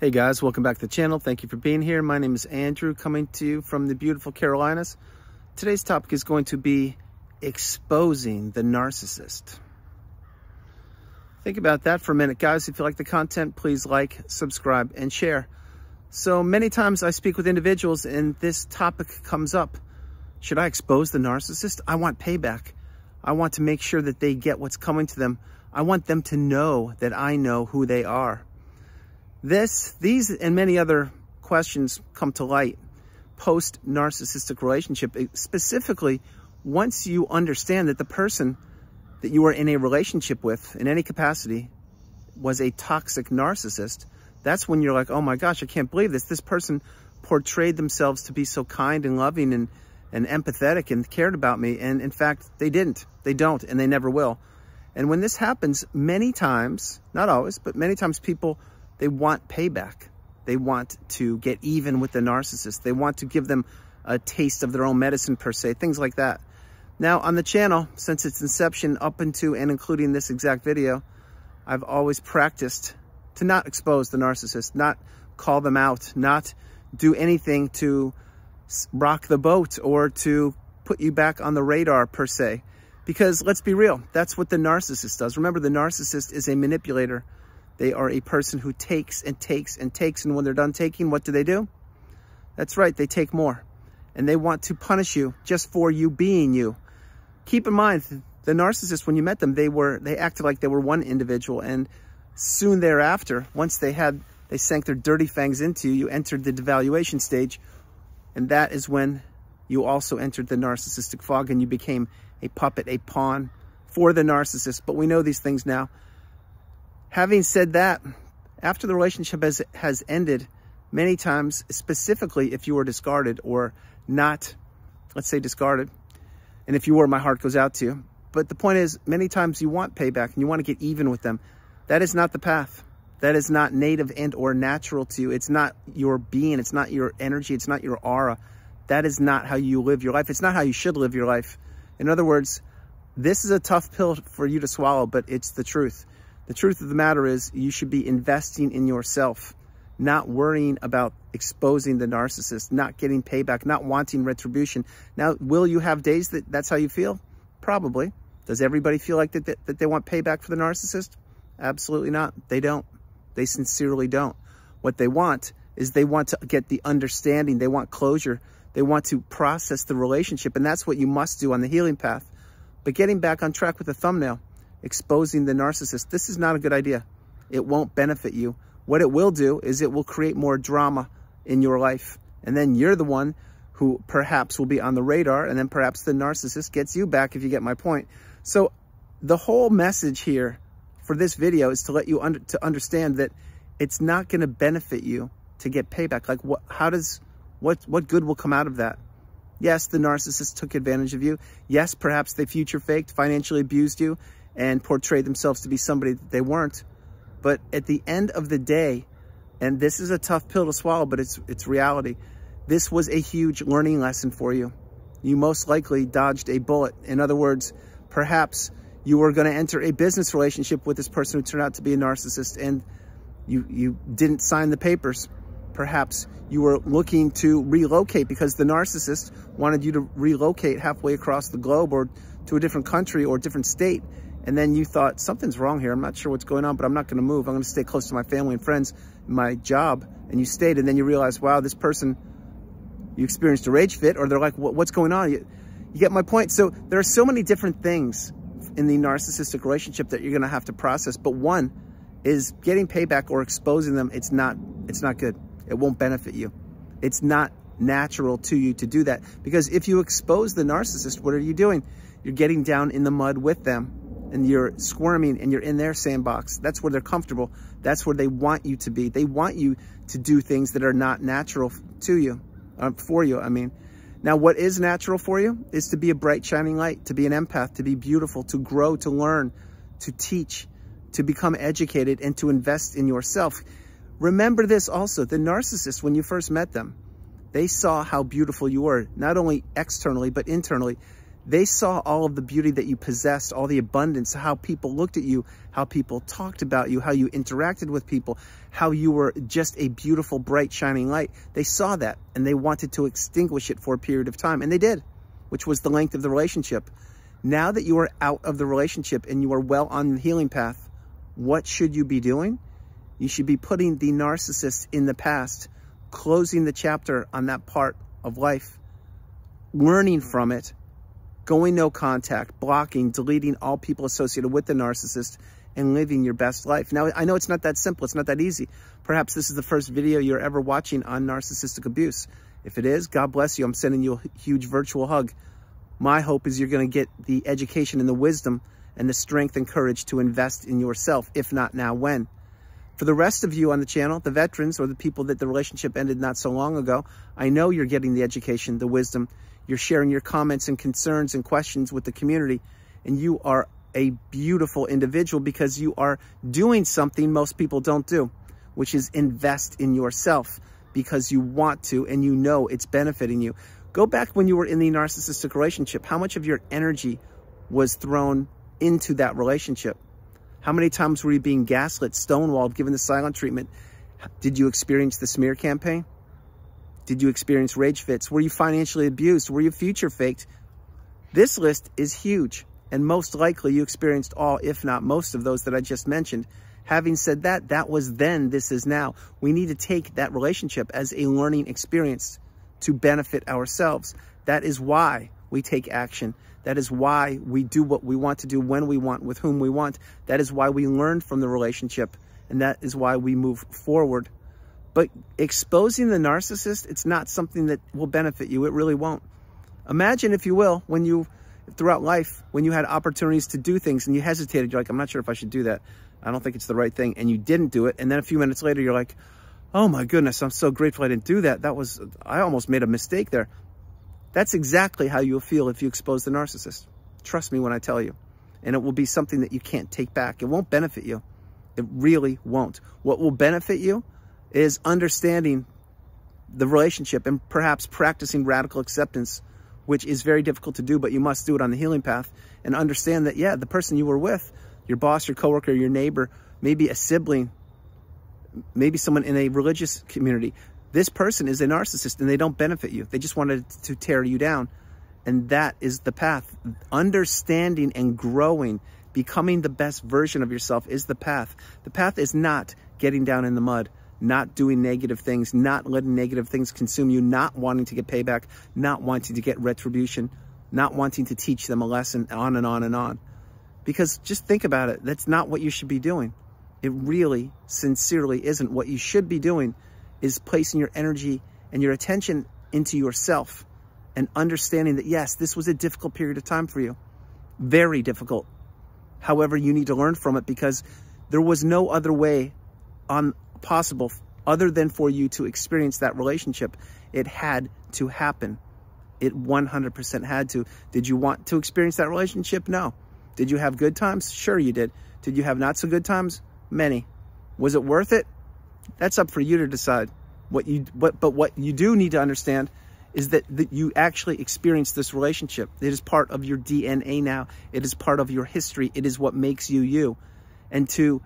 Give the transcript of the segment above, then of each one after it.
Hey guys, welcome back to the channel. Thank you for being here. My name is Andrew, coming to you from the beautiful Carolinas. Today's topic is going to be exposing the narcissist. Think about that for a minute, guys. If you like the content, please like, subscribe, and share. So many times I speak with individuals and this topic comes up. Should I expose the narcissist? I want payback. I want to make sure that they get what's coming to them. I want them to know that I know who they are. These and many other questions come to light post-narcissistic relationship, specifically once you understand that the person that you are in a relationship with in any capacity was a toxic narcissist. That's when you're like, oh my gosh, I can't believe this. This person portrayed themselves to be so kind and loving and empathetic and cared about me. And in fact, they didn't, they don't, and they never will. And when this happens, many times, not always, but many times people, they want payback. They want to get even with the narcissist. They want to give them a taste of their own medicine, per se, things like that. Now, on the channel, since its inception up into and including this exact video, I've always practiced to not expose the narcissist, not call them out, not do anything to rock the boat or to put you back on the radar, per se. Because let's be real, that's what the narcissist does. Remember, the narcissist is a manipulator. They are a person who takes and takes and takes, and when they're done taking, what do? That's right, they take more. And they want to punish you just for you being you. Keep in mind, the narcissist, when you met them, they acted like they were one individual, and soon thereafter, once they sank their dirty fangs into you, you entered the devaluation stage, and that is when you also entered the narcissistic fog, and you became a puppet, a pawn for the narcissist. But we know these things now. Having said that, after the relationship has ended, many times, specifically if you were discarded or not, let's say discarded, and if you were, my heart goes out to you. But the point is, many times you want payback and you want to get even with them. That is not the path. That is not native and or natural to you. It's not your being. It's not your energy. It's not your aura. That is not how you live your life. It's not how you should live your life. In other words, this is a tough pill for you to swallow, but it's the truth. The truth of the matter is you should be investing in yourself, not worrying about exposing the narcissist, not getting payback, not wanting retribution. Now, will you have days that's how you feel? Probably. Does everybody feel like that they want payback for the narcissist? Absolutely not. They don't. They sincerely don't. What they want is they want to get the understanding. They want closure. They want to process the relationship, and that's what you must do on the healing path. But getting back on track with the thumbnail, exposing the narcissist, this is not a good idea. It won't benefit you. What it will do is it will create more drama in your life. And then you're the one who perhaps will be on the radar, and then perhaps the narcissist gets you back, if you get my point. So the whole message here for this video is to let you understand that it's not going to benefit you to get payback. Like what good will come out of that? Yes, the narcissist took advantage of you. Yes, perhaps they future faked, financially abused you, and portrayed themselves to be somebody that they weren't. But at the end of the day, and this is a tough pill to swallow, but it's reality, this was a huge learning lesson for you. You most likely dodged a bullet. In other words, perhaps you were going to enter a business relationship with this person who turned out to be a narcissist, and you didn't sign the papers. Perhaps you were looking to relocate because the narcissist wanted you to relocate halfway across the globe or to a different country or a different state. And then you thought, something's wrong here. I'm not sure what's going on, but I'm not going to move. I'm going to stay close to my family and friends, my job. And you stayed, and then you realize, wow, this person, you experienced a rage fit, or they're like, what's going on? You get my point? So there are so many different things in the narcissistic relationship that you're going to have to process. But one is getting payback or exposing them. It's not good. It won't benefit you. It's not natural to you to do that. Because if you expose the narcissist, what are you doing? You're getting down in the mud with them. And you're squirming and you're in their sandbox. That's where they're comfortable. That's where they want you to be. They want you to do things that are not natural to you, for you, I mean. Now, what is natural for you is to be a bright, shining light, to be an empath, to be beautiful, to grow, to learn, to teach, to become educated, and to invest in yourself. Remember this also, the narcissist, when you first met them, they saw how beautiful you were, not only externally, but internally. They saw all of the beauty that you possessed, all the abundance, how people looked at you, how people talked about you, how you interacted with people, how you were just a beautiful, bright, shining light. They saw that, and they wanted to extinguish it for a period of time, and they did, which was the length of the relationship. Now that you are out of the relationship and you are well on the healing path, what should you be doing? You should be putting the narcissist in the past, closing the chapter on that part of life, learning from it, going no contact, blocking, deleting all people associated with the narcissist, and living your best life. Now, I know it's not that simple. It's not that easy. Perhaps this is the first video you're ever watching on narcissistic abuse. If it is, God bless you. I'm sending you a huge virtual hug. My hope is you're going to get the education and the wisdom and the strength and courage to invest in yourself. If not now, when? For the rest of you on the channel, the veterans or the people that the relationship ended not so long ago, I know you're getting the education, the wisdom. You're sharing your comments and concerns and questions with the community, and you are a beautiful individual because you are doing something most people don't do, which is invest in yourself because you want to and you know it's benefiting you. Go back when you were in the narcissistic relationship. How much of your energy was thrown into that relationship? How many times were you being gaslit, stonewalled, given the silent treatment? Did you experience the smear campaign? Did you experience rage fits? Were you financially abused? Were you future faked? This list is huge, and most likely you experienced all, if not most of those that I just mentioned. Having said that, that was then, this is now. We need to take that relationship as a learning experience to benefit ourselves. That is why we take action. That is why we do what we want to do when we want, with whom we want. That is why we learn from the relationship, and that is why we move forward. But exposing the narcissist, it's not something that will benefit you. It really won't. Imagine, if you will, when you, throughout life, when you had opportunities to do things and you hesitated, you're like, I'm not sure if I should do that. I don't think it's the right thing. And you didn't do it. And then a few minutes later, you're like, oh my goodness, I'm so grateful I didn't do that. I almost made a mistake there. That's exactly how you'll feel if you expose the narcissist. Trust me when I tell you. And it will be something that you can't take back. It won't benefit you. It really won't. What will benefit you is understanding the relationship and perhaps practicing radical acceptance, which is very difficult to do, but you must do it on the healing path, and understand that, yeah, the person you were with, your boss, your coworker, your neighbor, maybe a sibling, maybe someone in a religious community, this person is a narcissist and they don't benefit you. They just wanted to tear you down. And that is the path. Understanding and growing, becoming the best version of yourself is the path. The path is not getting down in the mud, not doing negative things, not letting negative things consume you, not wanting to get payback, not wanting to get retribution, not wanting to teach them a lesson, on and on and on. Because just think about it. That's not what you should be doing. It really, sincerely isn't. What you should be doing is placing your energy and your attention into yourself and understanding that, yes, this was a difficult period of time for you. Very difficult. However, you need to learn from it because there was no other way possible other than for you to experience that relationship. It had to happen. It 100% had to. Did you want to experience that relationship? No. Did you have good times? Sure you did. Did you have not so good times? Many. Was it worth it? That's up for you to decide. But what you do need to understand is that you actually experienced this relationship. It is part of your DNA now. It is part of your history. It is what makes you you. And to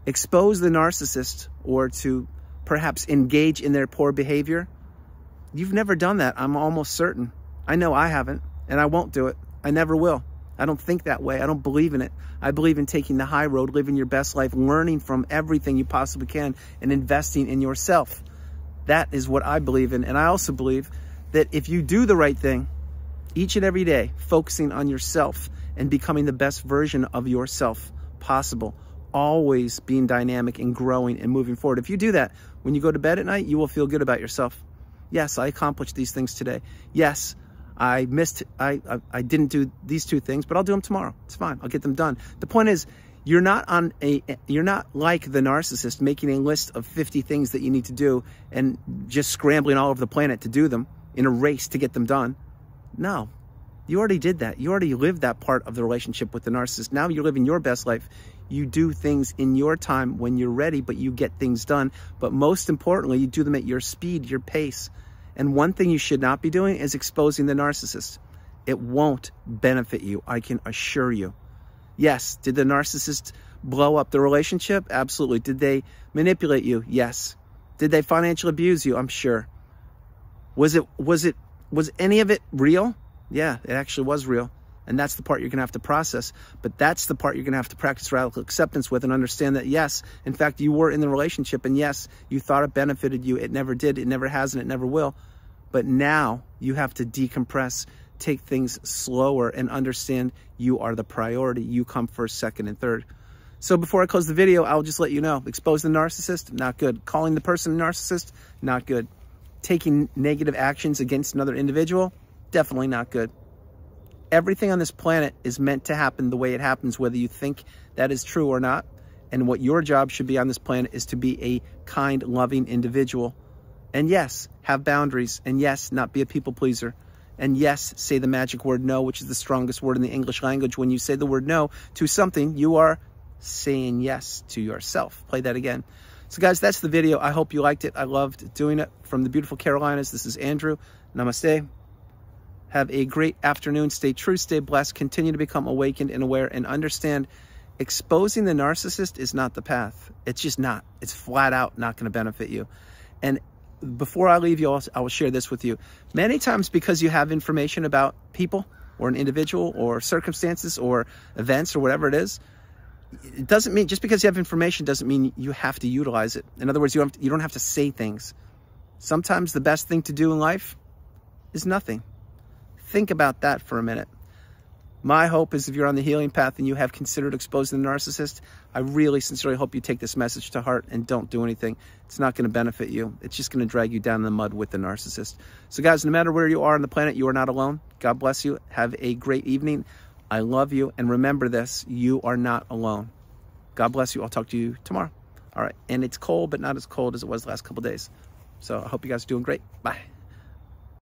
expose the narcissist or to perhaps engage in their poor behavior, you've never done that. I'm almost certain. I know I haven't, and I won't do it. I never will. I don't think that way. I don't believe in it. I believe in taking the high road, living your best life, learning from everything you possibly can, and investing in yourself. That is what I believe in. And I also believe that if you do the right thing each and every day, focusing on yourself and becoming the best version of yourself possible, always being dynamic and growing and moving forward. If you do that, when you go to bed at night, you will feel good about yourself. Yes, I accomplished these things today. Yes, I didn't do these two things, but I'll do them tomorrow. It's fine. I'll get them done. The point is, you're not like the narcissist making a list of 50 things that you need to do and just scrambling all over the planet to do them in a race to get them done. No, you already did that. You already lived that part of the relationship with the narcissist. Now you're living your best life. You do things in your time when you're ready, but you get things done. But most importantly, you do them at your speed, your pace. And one thing you should not be doing is exposing the narcissist. It won't benefit you, I can assure you. Yes, did the narcissist blow up the relationship? Absolutely. Did they manipulate you? Yes. Did they financially abuse you? I'm sure. Was any of it real? Yeah, it actually was real. And that's the part you're going to have to process. But that's the part you're going to have to practice radical acceptance with and understand that, yes, in fact, you were in the relationship. And yes, you thought it benefited you. It never did. It never has, and it never will. But now you have to decompress, take things slower, and understand you are the priority. You come first, second, and third. So before I close the video, I'll just let you know, expose the narcissist, not good. Calling the person a narcissist, not good. Taking negative actions against another individual, definitely not good. Everything on this planet is meant to happen the way it happens, whether you think that is true or not. And what your job should be on this planet is to be a kind, loving individual. And yes, have boundaries. And yes, not be a people pleaser. And yes, say the magic word no, which is the strongest word in the English language. When you say the word no to something, you are saying yes to yourself. Play that again. So guys, that's the video. I hope you liked it. I loved doing it. From the beautiful Carolinas, this is Andrew. Namaste. Have a great afternoon. Stay true, stay blessed. Continue to become awakened and aware, and understand exposing the narcissist is not the path. It's just not. It's flat out not going to benefit you. And before I leave you, I will share this with you. Many times, because you have information about people or an individual or circumstances or events or whatever it is, it doesn't mean, just because you have information doesn't mean you have to utilize it. In other words, you don't have to say things. Sometimes the best thing to do in life is nothing. Think about that for a minute. My hope is if you're on the healing path and you have considered exposing the narcissist, I really sincerely hope you take this message to heart and don't do anything. It's not going to benefit you. It's just going to drag you down in the mud with the narcissist. So guys, no matter where you are on the planet, you are not alone. God bless you. Have a great evening. I love you. And remember this, you are not alone. God bless you. I'll talk to you tomorrow. All right. And it's cold, but not as cold as it was the last couple of days. So I hope you guys are doing great. Bye.